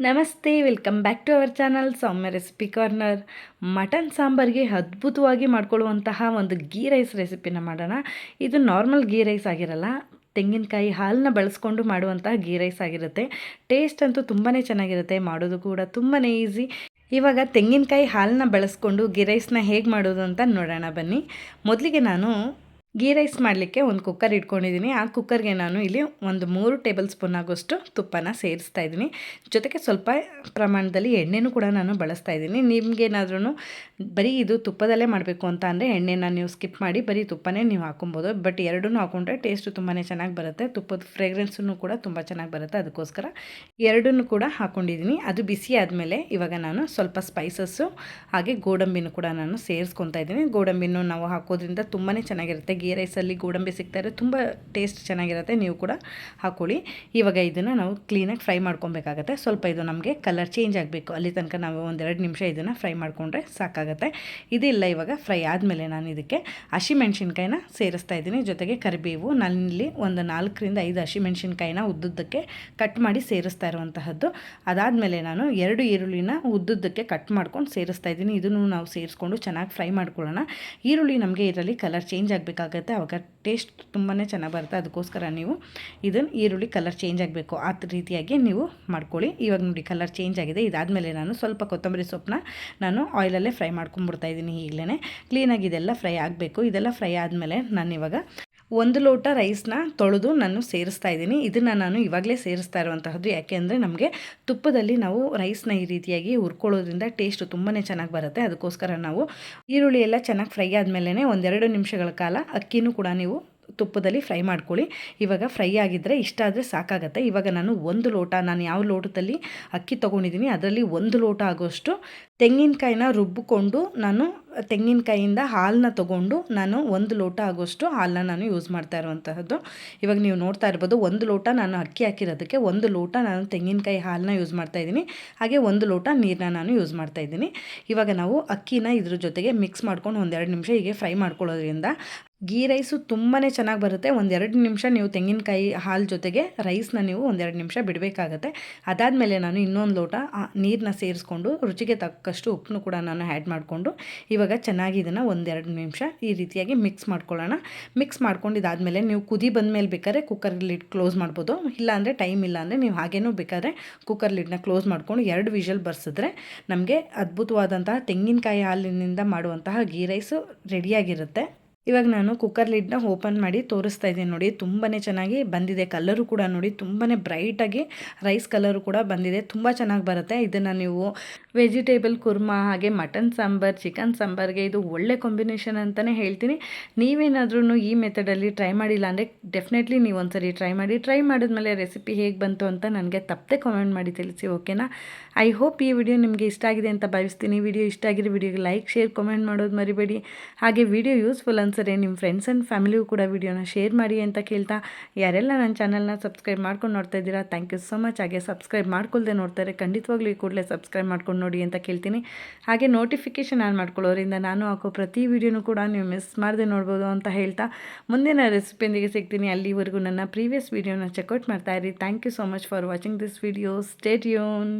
ನಮಸ್ತೆ, welcome back to our channel Soumya recipe corner. Mutton ಸಾಂಬಾರಿಗೆ ಅದ್ಭುತವಾಗಿ ಮಾಡ್ಕೊಳ್ಳುವಂತಹ ಒಂದು ಗೀ ರೈಸ್ ರೆಸಿಪಿನ ಮಾಡೋಣ. ಇದು ನಾರ್ಮಲ್ ಗೀ ರೈಸ್ ಆಗಿರಲ್ಲ, ತೆಂಗಿನಕಾಯಿ ಹಾಲನ್ನ ಬಳಸ್ಕೊಂಡು ಮಾಡುವಂತಹ ಗೀ ರೈಸ್ ಆಗಿರುತ್ತೆ. ಟೇಸ್ಟ್ ಅಂತೂ ತುಂಬಾ ಚೆನ್ನಾಗಿರುತ್ತೆ, ಮಾಡೋದು ಕೂಡ ತುಂಬಾ ಈಸಿ. ಇವಾಗ ತೆಂಗಿನಕಾಯಿ ಹಾಲನ್ನ ಬಳಸ್ಕೊಂಡು ಗೀ ರೈಸ್ನ ಹೇಗೆ ಮಾಡೋದು ಅಂತ ನೋಡೋಣ ಬನ್ನಿ. ಮೊದಲಿಗೆ ನಾನು ಗೀ ರೈಸ್ ಮಾಡಲಿಕ್ಕೆ ಒಂದು ಕುಕ್ಕರ್ ಇಟ್ಕೊಂಡಿದ್ದೀನಿ. ಆ ಕುಕ್ಕರ್ಗೆ ನಾನು ಇಲ್ಲಿ ಒಂದು 3 ಟೇಬಲ್ ಸ್ಪೂನ್ ಆಗೋಷ್ಟು ತುಪ್ಪನ ಸೇರಿಸ್ತಾ ಇದ್ದೀನಿ. ಜೊತೆಗೆ ಸ್ವಲ್ಪ ಪ್ರಮಾಣದಲ್ಲಿ ಎಣ್ಣೆನೂ ಕೂಡ ನಾನು ಬಳಸ್ತಾ ಇದ್ದೀನಿ. ನಿಮಗೇನಾದ್ರೂ ಬರೀ ಇದು ತುಪ್ಪದಲ್ಲೇ ಮಾಡಬೇಕು ಅಂತ ಅಂದರೆ ಎಣ್ಣೆನ ನೀವು ಸ್ಕಿಪ್ ಮಾಡಿ ಬರೀ ತುಪ್ಪನೇ ನೀವು ಹಾಕೊಬೋದು. ಬಟ್ ಎರಡನ್ನೂ ಹಾಕೊಂಡ್ರೆ ಟೇಸ್ಟು ತುಂಬಾ ಚೆನ್ನಾಗಿ ಬರುತ್ತೆ. ತುಪ್ಪದ ಫ್ರೇಗ್ರೆನ್ಸೂ ಕೂಡ ತುಂಬ ಚೆನ್ನಾಗಿ ಬರುತ್ತೆ. ಅದಕ್ಕೋಸ್ಕರ ಎರಡನ್ನೂ ಕೂಡ ಹಾಕ್ಕೊಂಡಿದ್ದೀನಿ. ಅದು ಬಿಸಿ ಆದಮೇಲೆ ಇವಾಗ ನಾನು ಸ್ವಲ್ಪ ಸ್ಪೈಸಸ್ಸು ಹಾಗೆ ಗೋಡಂಬಿನೂ ಕೂಡ ನಾನು ಸೇರಿಸ್ಕೊತಾ ಇದ್ದೀನಿ. ಗೋಡಂಬಿನೂ ನಾವು ಹಾಕೋದ್ರಿಂದ ತುಂಬಾ ಚೆನ್ನಾಗಿರುತ್ತೆ. ಗೀ ರೈಸಲ್ಲಿ ಗೋಡಂಬಿ ಸಿಗ್ತಾರೆ, ತುಂಬ ಟೇಸ್ಟ್ ಚೆನ್ನಾಗಿರುತ್ತೆ. ನೀವು ಕೂಡ ಹಾಕ್ಕೊಳ್ಳಿ. ಇವಾಗ ಇದನ್ನು ನಾವು ಕ್ಲೀನಾಗಿ ಫ್ರೈ ಮಾಡ್ಕೊಬೇಕಾಗತ್ತೆ. ಸ್ವಲ್ಪ ಇದು ನಮಗೆ ಕಲರ್ ಚೇಂಜ್ ಆಗಬೇಕು, ಅಲ್ಲಿ ತನಕ ನಾವು 1-2 ನಿಮಿಷ ಇದನ್ನು ಫ್ರೈ ಮಾಡಿಕೊಂಡ್ರೆ ಸಾಕಾಗುತ್ತೆ. ಇದಿಲ್ಲ, ಇವಾಗ ಫ್ರೈ ಆದಮೇಲೆ ನಾನು ಇದಕ್ಕೆ ಹಸಿಮೆಣ್ಸಿನ್ಕಾಯಿನ ಸೇರಿಸ್ತಾ ಇದ್ದೀನಿ. ಜೊತೆಗೆ ಕರಿಬೇವು, ನಾನಿಲ್ಲಿ ಒಂದು 4-5 ಹಸಿಮೆಣ್ಸಿನ್ಕಾಯಿನ ಉದ್ದುದ್ದಕ್ಕೆ ಕಟ್ ಮಾಡಿ ಸೇರಿಸ್ತಾ ಇರುವಂತಹದ್ದು. ಅದಾದಮೇಲೆ ನಾನು 2 ಈರುಳ್ಳಿನ ಉದ್ದುದ್ದಕ್ಕೆ ಕಟ್ ಮಾಡ್ಕೊಂಡು ಸೇರಿಸ್ತಾ ಇದ್ದೀನಿ. ಇದನ್ನು ನಾವು ಸೇರಿಸ್ಕೊಂಡು ಚೆನ್ನಾಗಿ ಫ್ರೈ ಮಾಡ್ಕೊಳ್ಳೋಣ. ಈರುಳ್ಳಿ ನಮಗೆ ಇದರಲ್ಲಿ ಕಲರ್ ಚೇಂಜ್ ಆಗಬೇಕಾಗುತ್ತೆ, ಆವಾಗ ಟೇಸ್ಟ್ ತುಂಬಾ ಚೆನ್ನಾಗಿ ಬರುತ್ತೆ. ಅದಕ್ಕೋಸ್ಕರ ನೀವು ಇದನ್ನು ಈರುಳ್ಳಿ ಕಲರ್ ಚೇಂಜ್ ಆಗಬೇಕು, ಆ ರೀತಿಯಾಗಿ ನೀವು ಮಾಡ್ಕೊಳ್ಳಿ. ಇವಾಗ ನೋಡಿ ಕಲರ್ ಚೇಂಜ್ ಆಗಿದೆ. ಇದಾದಮೇಲೆ ನಾನು ಸ್ವಲ್ಪ ಕೊತ್ತಂಬರಿ ಸೊಪ್ಪನ್ನ ನಾನು ಆಯಿಲಲ್ಲೇ ಫ್ರೈ ಮಾಡ್ಕೊಂಡ್ಬಿಡ್ತಾ ಇದ್ದೀನಿ. ಈಗಲೇ ಕ್ಲೀನಾಗಿ ಇದೆಲ್ಲ ಫ್ರೈ ಆಗಬೇಕು. ಇದೆಲ್ಲ ಫ್ರೈ ಆದಮೇಲೆ ನಾನು ಇವಾಗ 1 ಲೋಟ ರೈಸ್ನ ತೊಳೆದು ನಾನು ಸೇರಿಸ್ತಾ ಇದ್ದೀನಿ. ಇದನ್ನು ನಾನು ಇವಾಗಲೇ ಸೇರಿಸ್ತಾ ಇರುವಂತಹದ್ದು. ಯಾಕೆ ಅಂದರೆ ನಮಗೆ ತುಪ್ಪದಲ್ಲಿ ನಾವು ರೈಸ್ನ ಈ ರೀತಿಯಾಗಿ ಹುರ್ಕೊಳ್ಳೋದ್ರಿಂದ ಟೇಸ್ಟು ತುಂಬಾ ಚೆನ್ನಾಗಿ ಬರುತ್ತೆ. ಅದಕ್ಕೋಸ್ಕರ ನಾವು ಈರುಳ್ಳಿ ಎಲ್ಲ ಚೆನ್ನಾಗಿ ಫ್ರೈ ಆದಮೇಲೆ 1-2 ನಿಮಿಷಗಳ ಕಾಲ ಅಕ್ಕಿನೂ ಕೂಡ ನೀವು ತುಪ್ಪದಲ್ಲಿ ಫ್ರೈ ಮಾಡ್ಕೊಳ್ಳಿ. ಇವಾಗ ಫ್ರೈ ಆಗಿದ್ದರೆ ಇಷ್ಟಾದರೆ ಸಾಕಾಗುತ್ತೆ. ಇವಾಗ ನಾನು 1 ಲೋಟ, ನಾನು ಯಾವ ಲೋಟದಲ್ಲಿ ಅಕ್ಕಿ ತೊಗೊಂಡಿದ್ದೀನಿ ಅದರಲ್ಲಿ 1 ಲೋಟ ಆಗೋಷ್ಟು ತೆಂಗಿನಕಾಯಿನ ರುಬ್ಬಿಕೊಂಡು, ನಾನು ತೆಂಗಿನಕಾಯಿಯಿಂದ ಹಾಲನ್ನ ತೊಗೊಂಡು ನಾನು 1 ಲೋಟ ಆಗೋಷ್ಟು ಹಾಲನ್ನ ನಾನು ಯೂಸ್ ಮಾಡ್ತಾ ಇರುವಂತಹದ್ದು. ಇವಾಗ ನೀವು ನೋಡ್ತಾ ಇರ್ಬೋದು, 1 ಲೋಟ ನಾನು ಅಕ್ಕಿ ಹಾಕಿರೋದಕ್ಕೆ 1 ಲೋಟ ನಾನು ತೆಂಗಿನಕಾಯಿ ಹಾಲನ್ನ ಯೂಸ್ ಮಾಡ್ತಾ ಇದ್ದೀನಿ. ಹಾಗೆ 1 ಲೋಟ ನೀರನ್ನ ನಾನು ಯೂಸ್ ಮಾಡ್ತಾ ಇದ್ದೀನಿ. ಇವಾಗ ನಾವು ಅಕ್ಕಿನ ಇದ್ರ ಜೊತೆಗೆ ಮಿಕ್ಸ್ ಮಾಡ್ಕೊಂಡು 1-2 ನಿಮಿಷ ಹೀಗೆ ಫ್ರೈ ಮಾಡ್ಕೊಳ್ಳೋದ್ರಿಂದ ಗೀ ರೈಸು ತುಂಬಾ ಚೆನ್ನಾಗಿ ಬರುತ್ತೆ. 1-2 ನಿಮಿಷ ನೀವು ತೆಂಗಿನಕಾಯಿ ಹಾಲು ಜೊತೆಗೆ ರೈಸ್ನ ನೀವು 1-2 ನಿಮಿಷ ಬಿಡಬೇಕಾಗತ್ತೆ. ಅದಾದಮೇಲೆ ನಾನು ಇನ್ನೊಂದು ಲೋಟ ನೀರನ್ನ ಸೇರಿಸ್ಕೊಂಡು ರುಚಿಗೆ ತಕ್ಕಷ್ಟು ಉಪ್ಪನ್ನು ಕೂಡ ನಾನು ಆ್ಯಡ್ ಮಾಡಿಕೊಂಡು ಇವಾಗ ಚೆನ್ನಾಗಿ ಇದನ್ನು 1-2 ನಿಮಿಷ ಈ ರೀತಿಯಾಗಿ ಮಿಕ್ಸ್ ಮಾಡ್ಕೊಳ್ಳೋಣ. ಮಿಕ್ಸ್ ಮಾಡ್ಕೊಂಡಿದ್ದಾದಮೇಲೆ ನೀವು ಕುದಿ ಬಂದಮೇಲೆ ಬೇಕಾದ್ರೆ ಕುಕ್ಕರ್ ಲಿಡ್ ಕ್ಲೋಸ್ ಮಾಡ್ಬೋದು. ಇಲ್ಲಾಂದರೆ ಟೈಮ್ ಇಲ್ಲ ಅಂದರೆ ನೀವು ಹಾಗೇನೂ ಬೇಕಾದ್ರೆ ಕುಕ್ಕರ್ ಲಿಡ್ನ ಕ್ಲೋಸ್ ಮಾಡಿಕೊಂಡು 2 ವಿಷಲ್ ಬರ್ಸಿದ್ರೆ ನಮಗೆ ಅದ್ಭುತವಾದಂತಹ ತೆಂಗಿನಕಾಯಿ ಹಾಲಿನಿಂದ ಮಾಡುವಂತಹ ಗೀ ರೈಸು ರೆಡಿಯಾಗಿರುತ್ತೆ. ಇವಾಗ ನಾನು ಕುಕ್ಕರ್ ಲಿಡ್ನ ಓಪನ್ ಮಾಡಿ ತೋರಿಸ್ತಾ ಇದ್ದೀನಿ. ನೋಡಿ ತುಂಬಾ ಚೆನ್ನಾಗಿ ಬಂದಿದೆ. ಕಲರು ಕೂಡ ನೋಡಿ ತುಂಬಾ ಬ್ರೈಟಾಗಿ ರೈಸ್ ಕಲರು ಕೂಡ ಬಂದಿದೆ. ತುಂಬ ಚೆನ್ನಾಗಿ ಬರುತ್ತೆ. ಇದನ್ನು ನೀವು ವೆಜಿಟೇಬಲ್ ಕುರ್ಮಾ ಹಾಗೆ ಮಟನ್ ಸಾಂಬಾರ್, ಚಿಕನ್ ಸಾಂಬಾರ್ಗೆ ಇದು ಒಳ್ಳೆ ಕಾಂಬಿನೇಷನ್ ಅಂತಲೇ ಹೇಳ್ತೀನಿ. ನೀವೇನಾದ್ರೂ ಈ ಮೆಥಡಲ್ಲಿ ಟ್ರೈ ಮಾಡಿಲ್ಲ ಅಂದರೆ ಡೆಫಿನೆಟ್ಲಿ ನೀವು ಒಂದ್ಸರಿ ಟ್ರೈ ಮಾಡಿ. ಟ್ರೈ ಮಾಡಿದ್ಮೇಲೆ ರೆಸಿಪಿ ಹೇಗೆ ಬಂತು ಅಂತ ನನಗೆ ತಪ್ಪದೆ ಕಾಮೆಂಟ್ ಮಾಡಿ ತಿಳಿಸಿ, ಓಕೆನಾ? ಐ ಹೋಪ್ ಈ ವಿಡಿಯೋ ನಿಮಗೆ ಇಷ್ಟ ಆಗಿದೆ ಅಂತ ಭಾವಿಸ್ತೀನಿ. ವಿಡಿಯೋ ಇಷ್ಟ ಆಗಿರೋ ವಿಡಿಯೋಗೆ ಲೈಕ್, ಶೇರ್, ಕಾಮೆಂಟ್ ಮಾಡೋದು ಮರಿಬೇಡಿ. ಹಾಗೆ ವಿಡಿಯೋ ಯೂಸ್ಫುಲ್ ಅನ್ಸರೆ ನಿಮ್ಮ ಫ್ರೆಂಡ್ಸ್ ಆ್ಯಂಡ್ ಫ್ಯಾಮಿಲಿಗೂ ಕೂಡ ವಿಡಿಯೋನ ಶೇರ್ ಮಾಡಿ ಅಂತ ಕೇಳ್ತಾ, ಯಾರೆಲ್ಲ ನನ್ನ ಚಾನಲ್ನ ಸಬ್ಸ್ಕ್ರೈಬ್ ಮಾಡ್ಕೊಂಡು ನೋಡ್ತಾ ಇದ್ದೀರಾ, ಥ್ಯಾಂಕ್ ಯು ಸೊ ಮಚ್. ಹಾಗೆ ಸಬ್ಸ್ಕ್ರೈಬ್ ಮಾಡ್ಕೊಳ್ದೆ ನೋಡ್ತಾರೆ ಖಂಡಿತವಾಗ್ಲೂ ಈ ಕೂಡಲೇ ಸಬ್ಸ್ಕ್ರೈಬ್ ಮಾಡ್ಕೊಂಡು ನೋಡಿ ಅಂತ ಕೇಳ್ತೀನಿ. ಹಾಗೆ ನೋಟಿಫಿಕೇಷನ್ ಆನ್ ಮಾಡ್ಕೊಳ್ಳೋದ್ರಿಂದ ನಾನು ಹಾಕೋ ಪ್ರತಿ ವಿಡಿಯೋನೂ ಕೂಡ ನೀವು ಮಿಸ್ ಮಾಡದೆ ನೋಡ್ಬೋದು ಅಂತ ಹೇಳ್ತಾ, ಮುಂದಿನ ರೆಸಿಪಿಯೊಂದಿಗೆ ಸಿಗ್ತೀನಿ. ಅಲ್ಲಿವರೆಗೂ ನನ್ನ ಪ್ರೀವಿಯಸ್ ವಿಡಿಯೋನ ಚೆಕ್ಔಟ್ ಮಾಡ್ತಾ ಇರಿ. Thank you so much for watching this video. Stay tune.